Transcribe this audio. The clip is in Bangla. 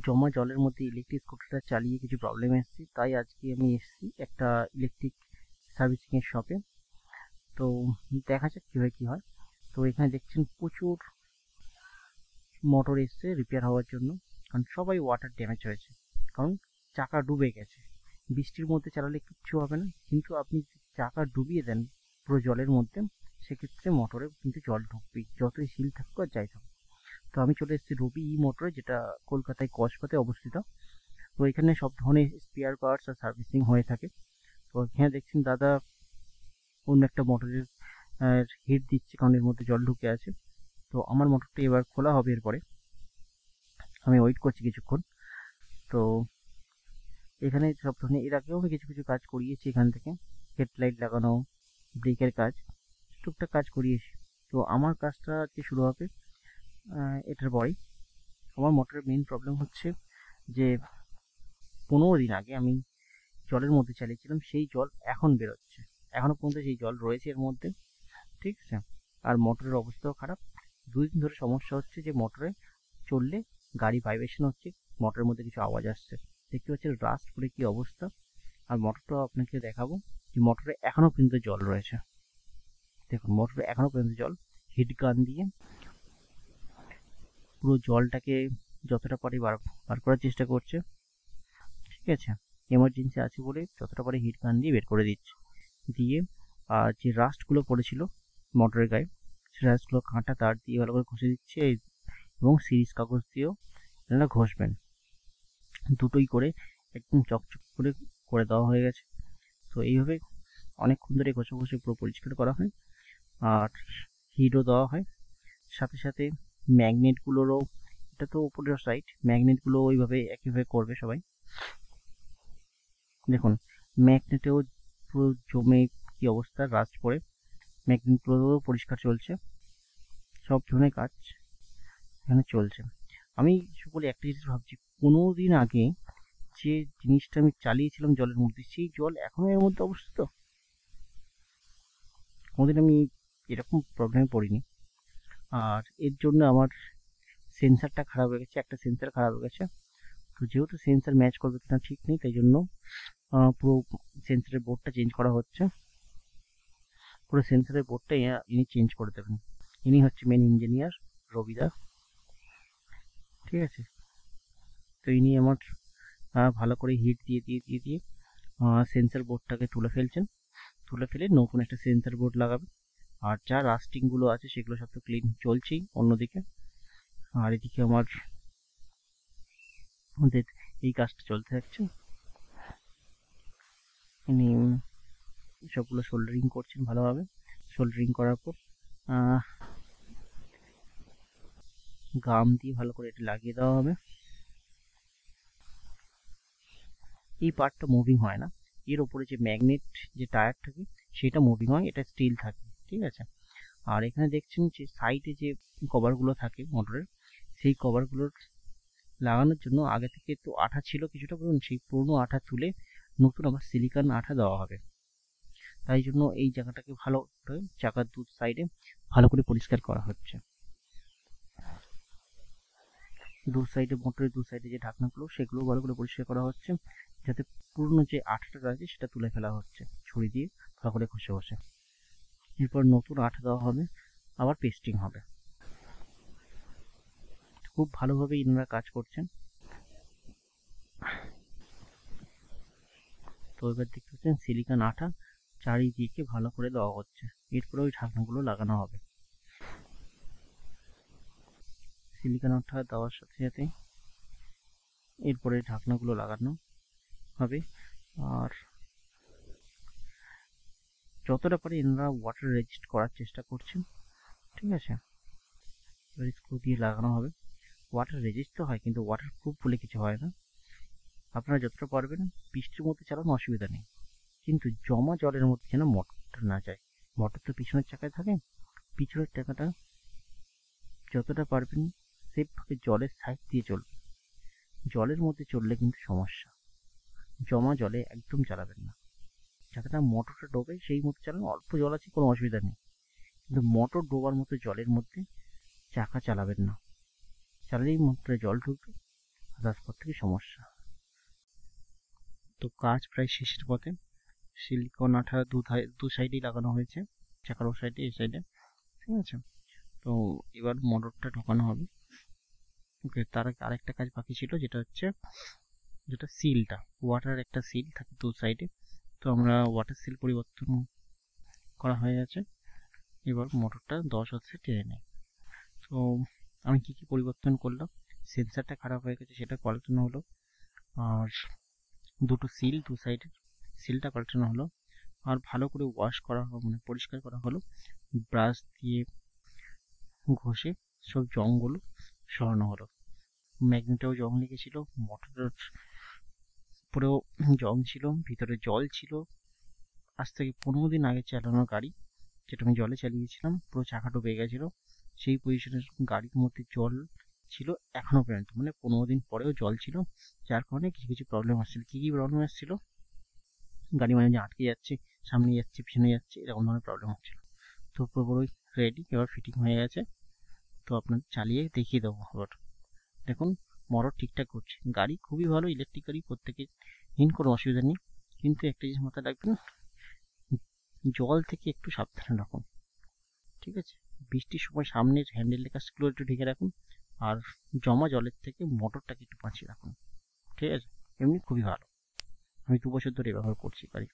জমা জলের মধ্যে ইলেকট্রিক স্কুটারটা চালিয়ে কিছু প্রবলেম এসেছে, তাই আজকে আমি এসেছি একটা ইলেকট্রিক সার্ভিসিং এর শপে। তো দেখা যাক কিভাবে কি হয়। তো এখানে দেখছেন প্রচুর মোটর এসছে রিপেয়ার হওয়ার জন্য, কারণ সবাই ওয়াটার ড্যামেজ হয়েছে, কারণ চাকা ডুবে গেছে। বৃষ্টির মধ্যে চালালে কিচ্ছু হবে না, কিন্তু আপনি যদি চাকা ডুবিয়ে দেন পুরো জলের মধ্যে, সেক্ষেত্রে মোটরে কিন্তু জল ঢুকবেই, যতই সিল থাকুক আর যাই থাকুক। তো আমি চলে এসেছি রবি ই মোটরে, যেটা কলকাতায় কসবাতে অবস্থিত। তো এখানে সব ধরনের স্পেয়ার পার্টস আর সার্ভিসিং হয়ে থাকে। তো এখানে দেখছেন দাদা অন্য একটা মোটরের হিট দিচ্ছে, কারণ এর মধ্যে জল ঢুকে আছে। তো আমার মোটরটা এবার খোলা হবে এরপরে, আমি ওয়েট করছি কিছুক্ষণ। তো এখানে সব ধরনের, এর আগেও আমি কিছু কিছু কাজ করিয়েছি এখান থেকে, হেডলাইট লাগানো, ব্রেকের কাজ, টুকটাক কাজ করিয়েছি। তো আমার কাজটা আজকে শুরু হবে এটার পরেই। আমার মোটরের মেইন প্রবলেম হচ্ছে যে 15 দিন আগে আমি জলের মধ্যে চালিয়েছিলাম, সেই জল এখন বেরোচ্ছে, এখনো পর্যন্ত সেই জল রয়েছে এর মধ্যে, ঠিক আছে। আর মোটরের অবস্থাও খারাপ। 2 দিন ধরে সমস্যা হচ্ছে যে মোটরে চললে গাড়ি ভাইব্রেশন হচ্ছে, মোটরের মধ্যে কিছু আওয়াজ আসছে, দেখতে পাচ্ছেন রাস্ট করে কি অবস্থা। আর মোটরটাও আপনাকে দেখাবো যে মোটরে এখনো পর্যন্ত জল রয়েছে। দেখুন মোটরে এখনো পর্যন্ত জল, হিট গান দিয়ে পুরো জলটাকে যতটা পারি বার করার চেষ্টা করছে, ঠিক আছে। এমার্জেন্সি আছে বলে যতটা পারি হিট গান দিয়ে বের করে দিচ্ছে, দিয়ে আর যে রাস্টগুলো পড়েছিল মোটরের গায়ে, সেই রাস্টগুলো কাঁটা তার দিয়ে ভালো করে ঘষে দিচ্ছে, এবং সিরিজ কাগজ দিয়েও আপনারা ঘষবেন, দুটোই করে একদম চকচক করে করে দেওয়া হয়ে গেছে। তো এইভাবে অনেকক্ষণ ধরে ঘষে ঘষে পুরো পরিষ্কার করা হয়, আর হিটও দেওয়া হয়। সাথে সাথে ম্যাগনেটগুলোরও, এটা তো উপরের সাইড, ম্যাগনেটগুলো ওইভাবে একইভাবে করবে সবাই। দেখুন ম্যাগনেটেও পুরো জমে কি অবস্থা, রাস্ট পড়ে, ম্যাগনেটগুলোও পরিষ্কার চলছে, সব ধরনের কাজ এখানে চলছে। আমি সকলে একটা জিনিস ভাবছি, 15 দিন আগে যে জিনিসটা আমি চালিয়েছিলাম জলের মধ্যে, সেই জল এখনো এর মধ্যে অবস্থিত। কোনোদিন আমি এরকম প্রবলেমে পড়িনি। আর এর জন্য আমার সেন্সারটা খারাপ হয়ে গেছে, একটা সেন্সার খারাপ হয়ে গেছে। তো যেহেতু সেন্সার ম্যাচ করবে কিনা ঠিক নেই, তাই জন্য পুরো সেন্সারের বোর্ডটা চেঞ্জ করা হচ্ছে। পুরো সেন্সারের বোর্ডটা ইনি চেঞ্জ করে দেবেন। ইনি হচ্ছে মেন ইঞ্জিনিয়ার রবিদা, ঠিক আছে। তো ইনি আমার ভালো করে হিট দিয়ে দিয়ে দিয়ে দিয়ে সেন্সার বোর্ডটাকে তুলে ফেলছেন, তুলে ফেলে নতুন একটা সেন্সার বোর্ড লাগাবে। আর যা রাস্টিং গুলো আছে সেগুলো সব তো ক্লিন চলছেই অন্যদিকে। আর এদিকে আমাদের এই কাজটা চলতে থাকছে। ইনি সবগুলো সোল্ডারিং করছেন ভালোভাবে। সোল্ডারিং করার পর গাম দিয়ে ভালো করে এটা লাগিয়ে দেওয়া হবে। এই পার্টটা মুভিং হয় না, এর ওপরে যে ম্যাগনেট যে টায়ার থাকে সেটা মুভিং হয়, এটা স্টিল থাকে, ঠিক আছে। আর এখানে দেখছেন যে সাইডে যে কভারগুলো থাকে মোটরের, সেই কভারগুলোর লাগানোর জন্য আগে থেকে তো আঠা ছিল কিছুটা পরিমাণ, সেই পুরনো আঠা তুলে নতুন আবার সিলিকন আঠা দেওয়া হবে। তাই জন্য এই জায়গাটাকে ভালো করে চাকার দু সাইডে ভালো করে পরিষ্কার করা হচ্ছে। দু সাইডে মোটরের দু সাইডে যে ঢাকনাগুলো সেগুলো ভালো করে পরিষ্কার করা হচ্ছে, যাতে পুরনো যে আঠাটা আছে সেটা তুলে ফেলা হচ্ছে ছুরি দিয়ে ভালো করে ঘষে ঘষে। এরপর নতুন আঠা দেওয়া হবে, আবার পেস্টিং হবে। খুব ভালোভাবে ইনারা কাজ করছেন। তো এবার দেখতে পাচ্ছেন সিলিকন আঠা চারিদিকে ভালো করে দেওয়া হচ্ছে, এরপরে ওই ঢাকনাগুলো লাগানো হবে। সিলিকন আঠা দেওয়ার সাথে সাথে এরপরে ঢাকনাগুলো লাগানো হবে। আর যতটা পারে এনারা ওয়াটার রেজিস্ট করার চেষ্টা করছেন, ঠিক আছে। এবার স্ক্রু দিয়ে লাগানো হবে। ওয়াটার রেজিস্ট তো হয়, কিন্তু ওয়াটার প্রুফ বলে কিছু হয় না। আপনারা যতটা পারবেন বৃষ্টির মধ্যে চালানো অসুবিধা নেই, কিন্তু জমা জলের মধ্যে যেন মোটরটা না যায়। মোটর তো পিছনের চাকায় থাকে, পিছনের চাকাটা যতটা পারবেন সেফভাবে জলের সাইড দিয়ে চলবে। জলের মধ্যে চললে কিন্তু সমস্যা, জমা জলে একদম চালাবেন না। যাতে মোটরটা ডোবে সেই মতো চালান, অল্প জল আছে কোনো অসুবিধা নেই, কিন্তু মোটর ডোবার মতো জলের মধ্যে চাকা চালাবেন না, চালালেই মোটরে জল ঢুকবে তারপর থেকে সমস্যা। তো কাজ প্রায় শেষের পথে। সিলিকন আঠা দু সাইডেই লাগানো হয়েছে, চাকার ও সাইডে এই সাইডে, ঠিক আছে। তো এবার মোটরটা ঢোকানো হবে। ওকে, তার আগে আরেকটা কাজ বাকি ছিল, যেটা সিলটা, ওয়াটার একটা সিল থাকে দু সাইডে। তো আমরা ওয়াটার সিল পরিবর্তন করা হয়ে গেছে। এবার মোটরটা 10 টেনে নেয়। তো আমি কি পরিবর্তন করলাম, সেন্সারটা খারাপ হয়ে গেছে সেটা পাল্টানো হলো, আর দুটো সিল দু সাইডের সিলটা পাল্টানো হলো, আর ভালো করে ওয়াশ করা হলো, মানে পরিষ্কার করা হলো, ব্রাশ দিয়ে ঘষে সব জংগুলো সরানো হলো। ম্যাগনেটেও জং লেগেছিল, মোটরের উপরেও জং ছিল, ভিতরে জল ছিল। আজ থেকে 15 দিন আগে চালানো গাড়ি, যেটা আমি জলে চালিয়েছিলাম, পুরো চাকা ডুবে গেছিল। সেই পজিশনের গাড়ির মধ্যে জল ছিল এখনো পর্যন্ত, মানে 15 দিন পরেও জল ছিল, যার কারণে কিছু কিছু প্রবলেম আসছিল। কি কি প্রবলেম আসছিল, গাড়ি মাঝে মাঝে আটকে যাচ্ছে, সামনে যাচ্ছে পিছনে যাচ্ছে, এরকম ধরনের প্রবলেম হচ্ছিল। তো পুরোপুরি রেডি, এবার ফিটিং হয়ে গেছে। তো আপনার চালিয়ে দেখিয়ে দেবো। এবার দেখুন মোটর ঠিকঠাক করছে, গাড়ি খুবই ভালো, ইলেকট্রিক গাড়ি, প্রত্যেকে নিন, কোনো অসুবিধা নেই। কিন্তু একটা জিনিস মাথায় রাখবেন, জল থেকে একটু সাবধানে রাখুন, ঠিক আছে। বৃষ্টির সময় সামনের হ্যান্ডেলের কাছগুলো একটু ঢেকে রাখুন, আর জমা জলের থেকে মোটরটাকে একটু বাঁচিয়ে রাখুন, ঠিক আছে। এমনি খুবই ভালো, আমি 2 বছর ধরে ব্যবহার করছি গাড়ি।